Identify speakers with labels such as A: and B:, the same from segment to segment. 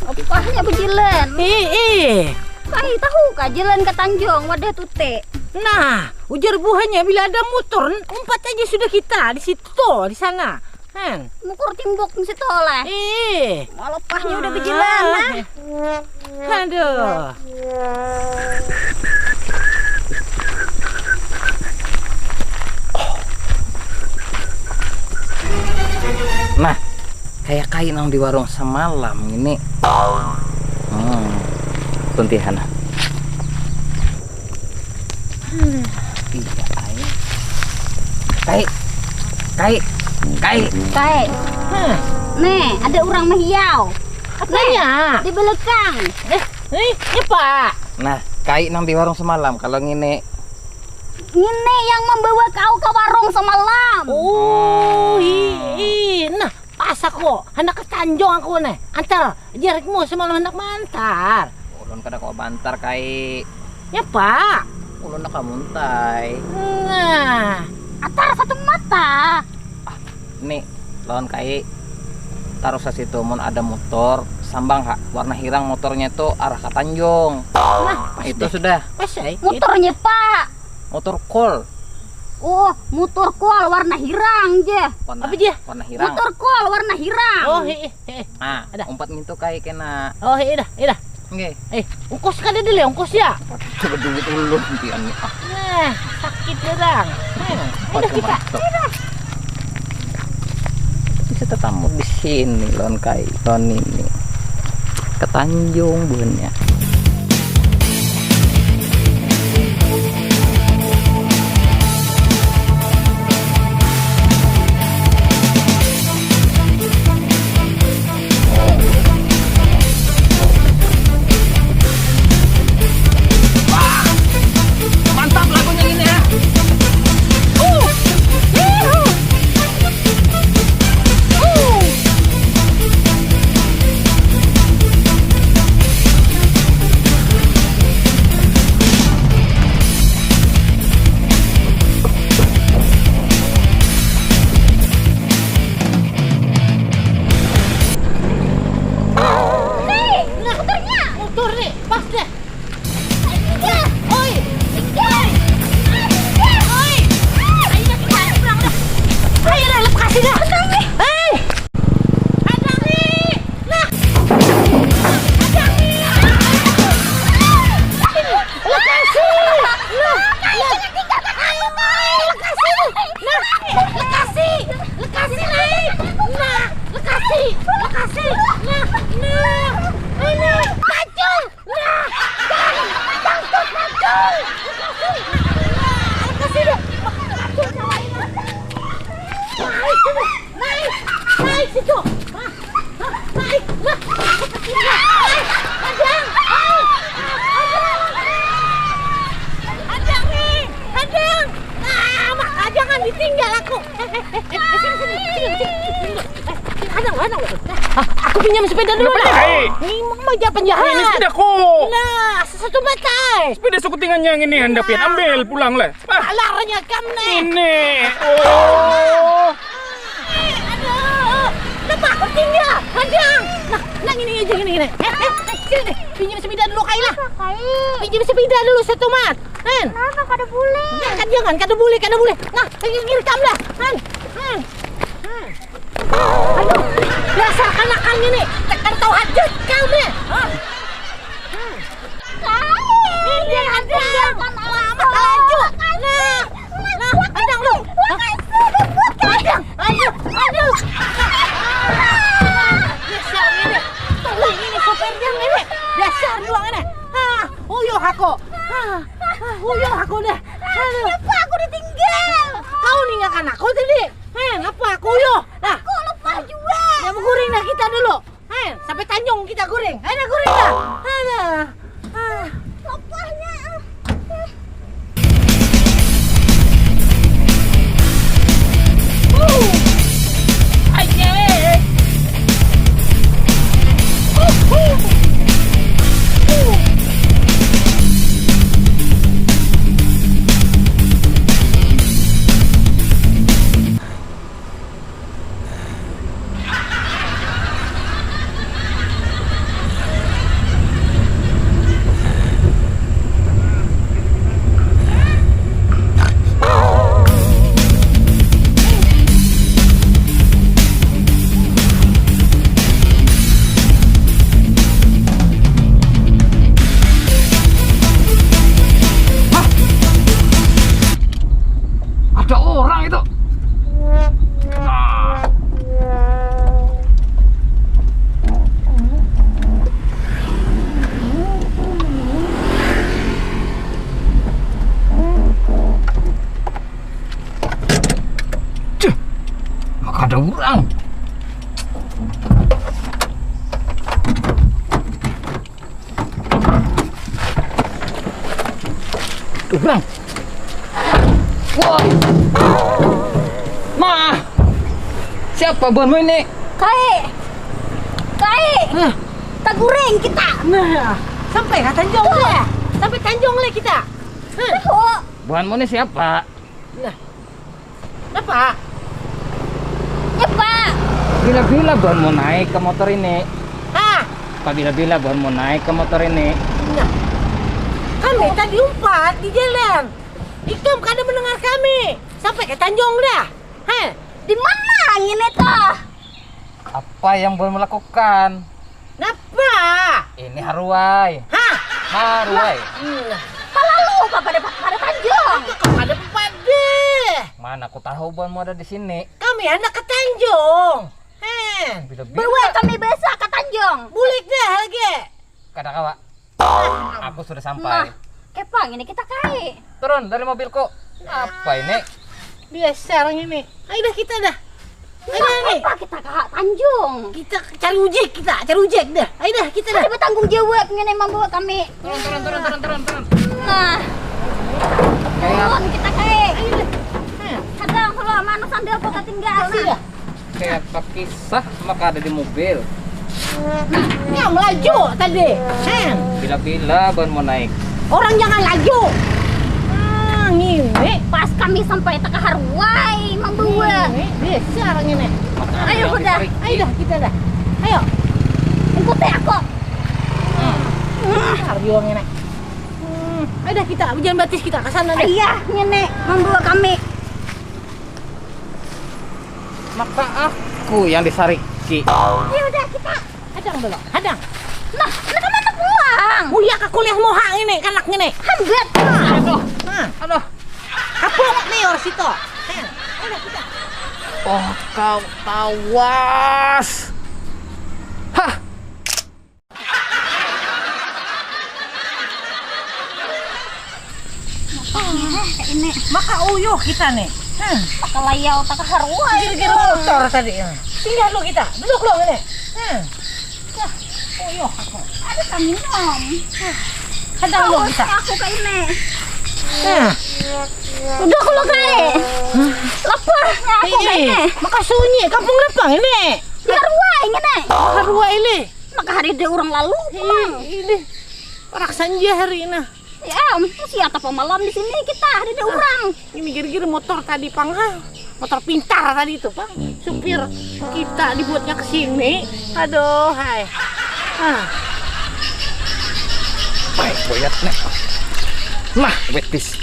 A: Opahnya bejilan.
B: Kai tahu kah jalan ke Tanjung wadah tute.
A: Nah, ujar buahnya bila ada motor, umpat aja sudah kita di situ tuh, di sana. Kan?
B: Mukur timbuk mesti toleh. Malepahnya udah bejilan.
A: Aduh.
C: Nah, kayak kain yang di warung semalam ini. Kuntilanak. Iya,
B: Kai. Nih, ada orang mehiau.
A: Apanya?
B: Di belakang.
A: Ini Pak.
C: Nah, kain yang di warung semalam. Kalau ngine
B: Ini yang membawa kau ke warung semalam.
A: Oh, nah, pas aku hendak ke Tanjung aku nih. Antar jarakmu semalam hendak mantar.
C: ulun kada kau bantar kai.
A: Ya Pak.
C: Ulun nak muntai.
A: Nah,
B: Antara satu mata.
C: Nih, lawan kai. Taruh sa situ mun ada motor sambang warna hirang motornya itu arah ke Tanjung.
A: nah
C: Itu sudah.
A: pas ya.
B: Motornya Pak.
C: Motor kol.
B: Oh, motor kual warna hirang je.
C: Warna,
A: Apa dia?
C: warna hirang.
B: Motor kual warna hirang.
A: Oh,
C: Nah,
A: ada.
C: umpat mintu kai kena.
A: Oh, dah.
C: Nggih.
A: Ungkos kada dulu, ungkos ya.
C: Coba duit ulun impian nih.
A: Nah, sakit orang. Udah kita.
C: Bisa tetamu di sini lawan kai. Lawan ini. Ke Tanjung buahnya.
A: Motor nih, pas deh. Ayo dah, lepasin dah. Hei! Hadang nih! Nah! Hadang nih! Lekasi! Lekasi! Lekasi naik! Nah! Lekasi! Nah! Ini! Pacul! Nah! Pacul! Lekasi dah! Naik situ. Naik. Hadang. Nah, maka jangan ditinggal aku. Sini. Hadang. Aku pinjam sepeda dulu dah. Ini mau penjahat.
D: Ini sepedaku.
A: Nah, satu batai.
D: Sepeda sukutingannya yang ini hendak pian ambil pulang lah.
A: Laranya kamu nih.
D: Ini. Oh.
A: Aduh, lepas aku tinggal, Hadang. Nah gini aja gini. Sini deh, pinjam sepeda dulu Kailah. Pinjam sepeda dulu satu mat. Kan?
B: Kenapa kada boleh?
A: Jangan, kada boleh. Nah, ngirekam dah. Aduh, dasar kanakan ini. Tekan tahu hajat kau nih. Ini Hadang. Lama laju. Nah, Hadang lu. Hadang. Aduh. Dasar ini. Tolong ini sopirnya ini. Dasar doang ini. Uyuh aku. Uyuh aku dah.
B: Kenapa aku ditinggal?
A: Kau ninggalkan aku tadi. Apa aku uyuh? Nah,
B: Aku lupa juga.
A: ya guring dah kita dulu. Sampai Tanjung kita guring. Ayo guring dah.
B: Lepahnya.
C: Bang. Wah. Ma. Siapa bonmu ini?
B: Kai.
A: Nah,
B: Taguring kita.
A: nah, sampai ke Tanjung le. Sampai Tanjung le kita.
B: Oh,
C: Bonmu ini siapa?
A: Nah. Apa?
B: ya Pak.
C: Bila-bila bonmu naik ke motor ini.
A: Hah?
C: Bila-bila bonmu naik ke motor ini.
A: Nah. Kami tadi umpat di jalan. Ikam kada mendengar kami. Sampai ke Tanjung dah. Heh.
B: Di mana ini toh?
C: Apa yang bonmu lakukan?
A: Napa?
C: Ini haruai.
A: Hah?
C: Haruai.
A: Nah.
B: Lalu pada Tanjung.
A: Kau ada pade.
C: Mana aku tahu bonmu ada di sini.
A: Kami anak ke Tanjung. Heh.
C: Bila-bila
B: Bawa kami besok ke Tanjung.
A: Bulik dah lagi.
C: kada kawa. Aku sudah
B: Nah,
C: sampai.
B: kepang ini kita kai.
C: Turun dari mobilku. Apa ini?
A: Biasa orang ini. Ayo dah kita dah. Ayo dah nih.
B: Apa kita ke Tanjung?
A: Kita cari ojek dah. Ayo dah kita dah.
B: Ada bertanggung jawab mengenai membawa kami.
C: Turun.
B: Nah,
C: Kayak
B: turun kita kai.
A: Ayo dah. Heh.
B: Kadang kalau mana sandal kok ketinggalan.
A: Kasih dah.
C: kayak apa kisah maka ada di mobil.
A: Ini yang melaju tadi. Heh.
C: Bila-bila bon mau naik.
A: Orang jangan laju. Ini.
B: Pas kami sampai ke Haruai membawa.
A: Ini biasa orang ini.
C: Maka ada
B: Ayo,
C: yang
B: udah.
C: ditarik.
A: Ayo dah kita dah. Ayo.
B: Ikuti aku.
A: Besar dia orang ini. Ayo dah kita hujan batis kita ke sana dah.
B: Iya, nenek membawa kami.
C: Maka aku yang disariki.
B: Ya udah kita.
A: Hadang dulu. Hadang.
B: Nah, ini kemana pulang?
A: Mulia ke kuliah mohang ini kanak ini.
B: Hambet.
C: Aduh,
A: Hah.
C: aduh.
A: Kapung nih orang situ. Heh. Ayo dah kita.
C: Oh, kau tawas. Hah.
B: Ini
A: Maka uyuh kita nih.
B: pakai layau tak ke Haruai.
A: Gara-gara motor tadi. Singgah lu kita. Duduk lu ini. Uyuh aku.
B: Ada kami nom.
A: Hadang lu kita.
B: Aku ke ini.
A: Heh.
B: Udah kalau kai. Lapar aku ke ini.
A: Maka sunyi kampung Lepang ini.
B: Di Haruai ini.
A: Harua ini.
B: Maka hari dia orang lalu pulang.
A: Ini. Orang sanja hari ini.
B: Ya, siapa pemalam di sini kita ada dia orang.
A: Ini gara-gara motor tadi Pang. Motor pintar tadi itu Pang. Supir kita dibuatnya ke sini. Aduh, hai.
C: Baik, boyat nek. Nah, betis.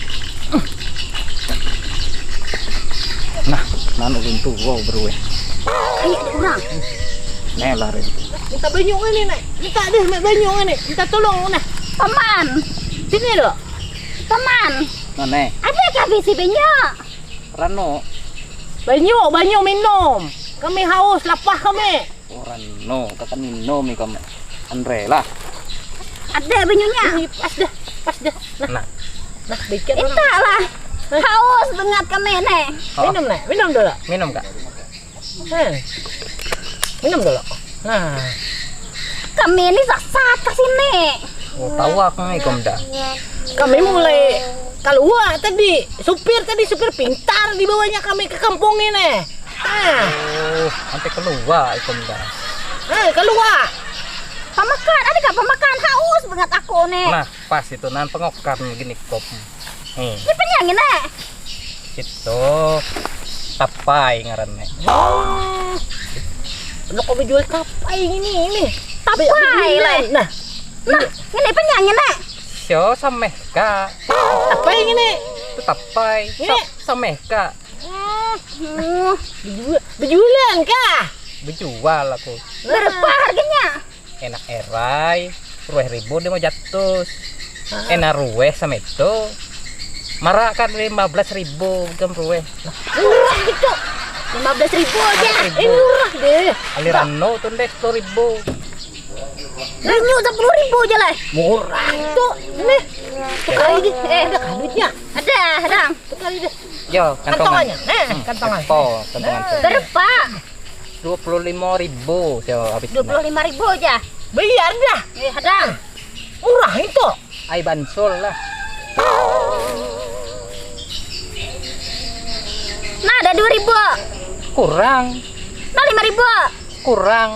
C: Nah, nanu pintu wow berwe.
B: Kayak dia orang.
C: Nelarin.
A: Minta banyu ini, Nek. Minta deh banyu ini. Minta tolong nah.
B: Paman,
A: Sini loh.
B: paman.
C: Nane,
B: Ada kah bisi banyak?
C: Rano.
A: Banyu minum. Kami haus, lapah kami.
C: Oh, Rano, kakak minum nih kamu. Andre lah.
B: Ada banyunya.
A: Ini pas dah.
C: Nah,
A: Dikit orang.
B: Ita lah. Haus banget kami nih.
A: Minum, Nek. Minum dulu.
C: minum kak.
A: Minum dulu. Nah.
B: Kami ini sasat ke sini.
C: Oh, tahu aku nih kamu dah.
A: Kami mulai keluar tadi. Supir pintar dibawanya kami ke kampung ini.
C: Oh, sampai keluar kamu dah.
A: Keluar.
B: Pemakan, ada kah pemakan haus banget aku nih.
C: Nah, pas itu nan pengokan gini kop. Nih,
B: Ini penyangin nih.
C: itu tapai ngarannya.
A: Lo kau jual kapai ini.
B: Tapai lah.
A: Nah,
B: Nah, ini penyangin nih.
C: Sio sameh kak.
A: apa yang ini?
C: Itu tapai.
A: Ini.
C: Sameh kak.
A: Bejualan kah?
C: Berjual aku.
B: Berapa harganya?
C: Enak erai. Rueh ribu dia mau jatuh. Enak rueh sama itu. Marah kan 15.000 gam rueh.
A: Murah gitu.
B: 15.000 aja.
C: 15.000.
A: Murah deh.
C: Alirano tuh deh 10.000.
B: Banyu 10.000 aja lah.
A: Murah itu. Ini. Tukari deh. Ada kah duitnya?
B: Ada.
A: Tukari deh.
C: Yo, kantongan.
A: Kantongannya. Kantongan.
C: Kantongan.
B: Berapa?
C: 25.000 yo habis.
B: 25.000 aja.
A: Bayar dah.
B: Ada.
A: Murah itu.
C: Ai bansul lah.
B: Nah, ada 2.000.
C: Kurang.
B: Nah, 5.000.
C: Kurang.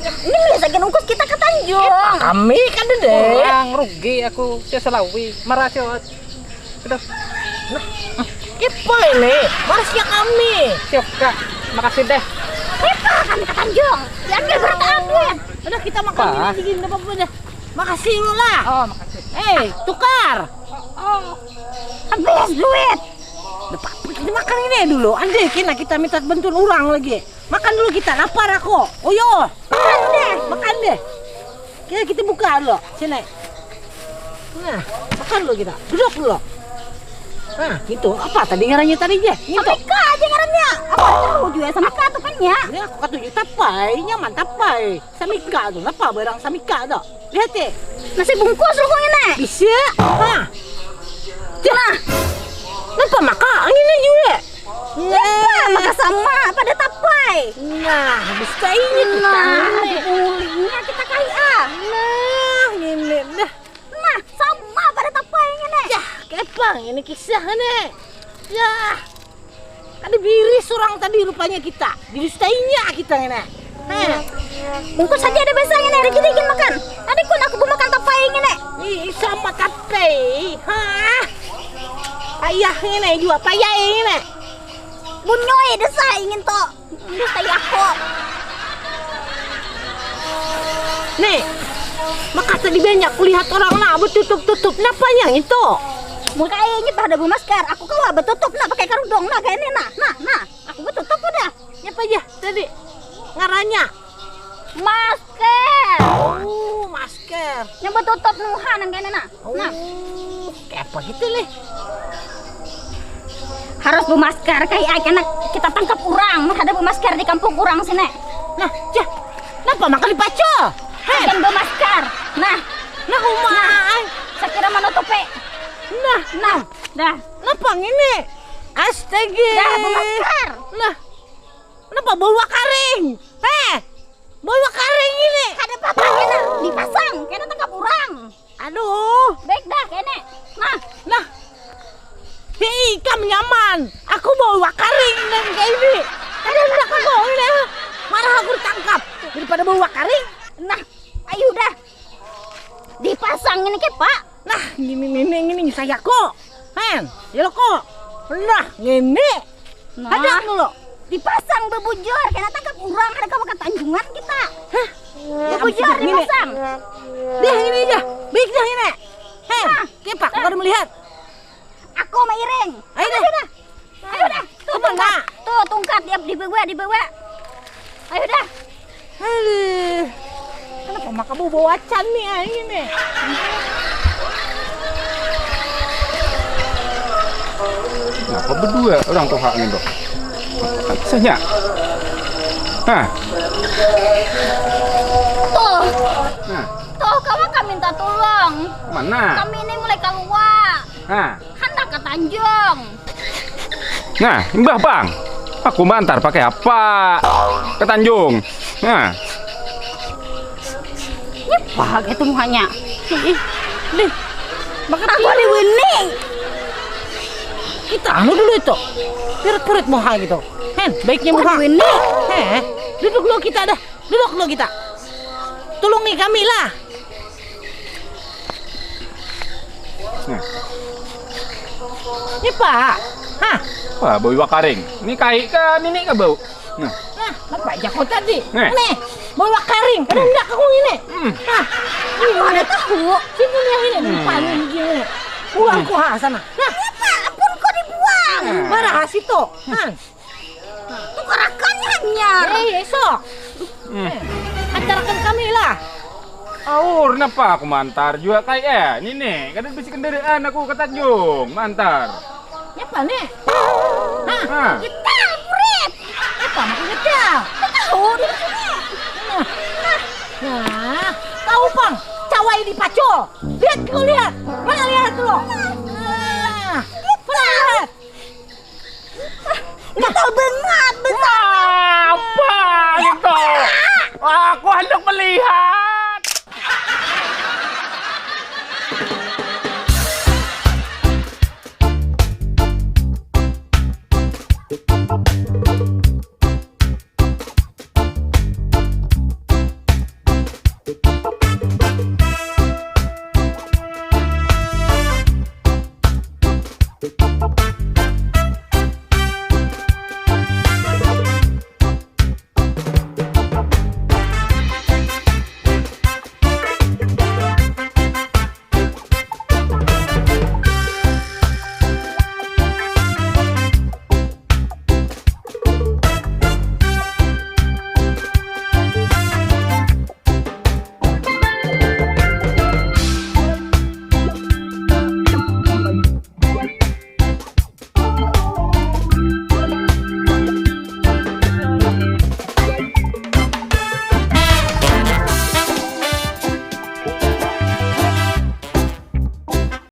B: Ini biasa ungkus kita ke Tanjung.
A: Kami kan deh.
C: Kurang rugi aku. Saya selawi. Marah sih. Udah.
A: Apa ini? Masnya kami.
C: Siap Kak. Makasih deh.
B: Kita kami ke Tanjung. Ambil berat.
A: Udah kita makan
C: Apa?
A: gini apa-apa dah. Makasih lu lah.
C: Oh, makasih.
A: Tukar.
B: Habis duit.
A: Kita makan ini dulu. Anjir, kita minta bantuan orang lagi. Makan dulu kita, lapar aku. Oh yo, makan deh. Kita buka dulu. Sini. Nah, makan dulu kita. Duduk dulu. Nah, itu apa tadi ngarannya tadi aja? Itu.
B: Samika aja ngarannya. Apa tahu juga Samika tuh kan ya?
A: Ini aku kata tapai, nyaman tapai. Samika tuh, apa barang Samika tuh? Lihat deh.
B: Nasi bungkus lu kok ini.
A: Bisa. Hah. Nah. Kenapa makan ini juga?
B: Nah, maka sama pada tapai.
A: Nah, bisa ini kita.
B: Nah, pulingnya kita kaya.
A: Nah, ini dah.
B: Nah, sama pada tapai ini.
A: Ya, kepang ini kisah nih. Ya. Ada biris orang tadi rupanya kita. Dirustainya kita ini. Nah,
B: Bungkus saja ada biasanya nih, dikit-dikit makan. Tadi kun aku mau makan tapai ini.
A: ini sama tapai. Hah? Payah ini juga, payah ini.
B: Bunyoy desa ingin to. Desa aku.
A: Nih, maka tadi banyak kulihat orang nak bertutup-tutup. Kenapa yang itu?
B: Mukanya pada bermasker. Aku kawa bertutup nak pakai kerudung nak kayak ini nah. Nah. Aku bertutup udah.
A: Apa aja tadi? Ngarannya?
B: Masker.
A: Oh, masker.
B: Yang bertutup nuhan kayak ini nah. Nah.
A: Kayak apa gitu nih?
B: Harus bermasker kayak karena kita tangkap orang. Ada bermasker di kampung orang sini.
A: Nah, jah. Kenapa makan dipaco?
B: Akan bermasker. Nah,
A: Humai.
B: saya kira menutupi. Nah, dah.
A: Kenapa ini? Astaga.
B: Dah bermasker.
A: Nah, kenapa bawa karing? Bawa karing ini.
B: Ada apa kena dipasang, kena tangkap orang.
A: Aduh.
B: Baik dah kene.
A: Nah. Hei, kamu nyaman. Aku bawa karing dan kayak ini. Ada hendak aku ini. Marah aku ditangkap daripada bawa karing.
B: Nah, ayo dah. Dipasang ini ke Pak.
A: Nah, ini saya kok. Ya lo kok. Nah, ini.
B: Nah.
A: Ada dulu.
B: Dipasang bebujur, kena tangkap orang. Ada kamu ke Tanjungan kita.
A: Hah?
B: Bebujur dipasang.
A: Dia ini aja. Baik dah ini. Kepak, kau udah melihat.
B: Aku mairing.
A: Ayo dah.
B: Ayo dah. Tuh
A: Kemana?
B: tungkat. Tuh tungkat dibawa. Ayo dah.
A: Aduh. Kenapa maka bawa acan nih ini?
D: Kenapa berdua orang tuh haknya dok? Apa kisahnya? Hah?
B: Tuh.
D: Nah,
B: Tuh kamu kan minta tolong.
D: mana?
B: Kami ini mulai keluar.
D: Hah?
B: Hendak ke Tanjung.
D: Nah, mbah bang, aku mantar pakai apa? Ke Tanjung. Nah,
B: Wah, itu muhanya.
A: Nih, makan
B: Aku ada winning.
A: kita anu dulu itu. Perut moha gitu. Baiknya moha.
B: Winning.
A: Duduk dulu kita dah. Duduk dulu kita. Tolong nih kami lah.
D: nah.
A: Ini Pak.
D: Wah, bau iwak karing. Ini kai kan ini ke bau. Nah,
A: Nah, Bapak Jako tadi.
D: Nih.
A: Nih, bawa karing. Ada enggak aku ini?
B: Aku ada tahu.
A: Sini nih ini dipaling gini. Buang ku sana. Nah,
B: Apa? Ampun kau dibuang.
A: marah situ.
B: Tukarakannya hanya.
A: Esok. Antarkan kami lah.
D: aur kenapa aku mantar juga kai ini nih. Kadang bisi kendaraan aku ke Tanjung, mantar.
A: Apa nih?
D: Nah,
B: Kita murid.
A: Apa maksud kita?
B: Tahu di sini.
A: Nah, tahu Bang, cawai di pacul. Lihat kau lihat. Mana lihat dulu. Nah, mana lihat?
B: Kita bengat besar.
D: apa itu? Aku hendak melihat.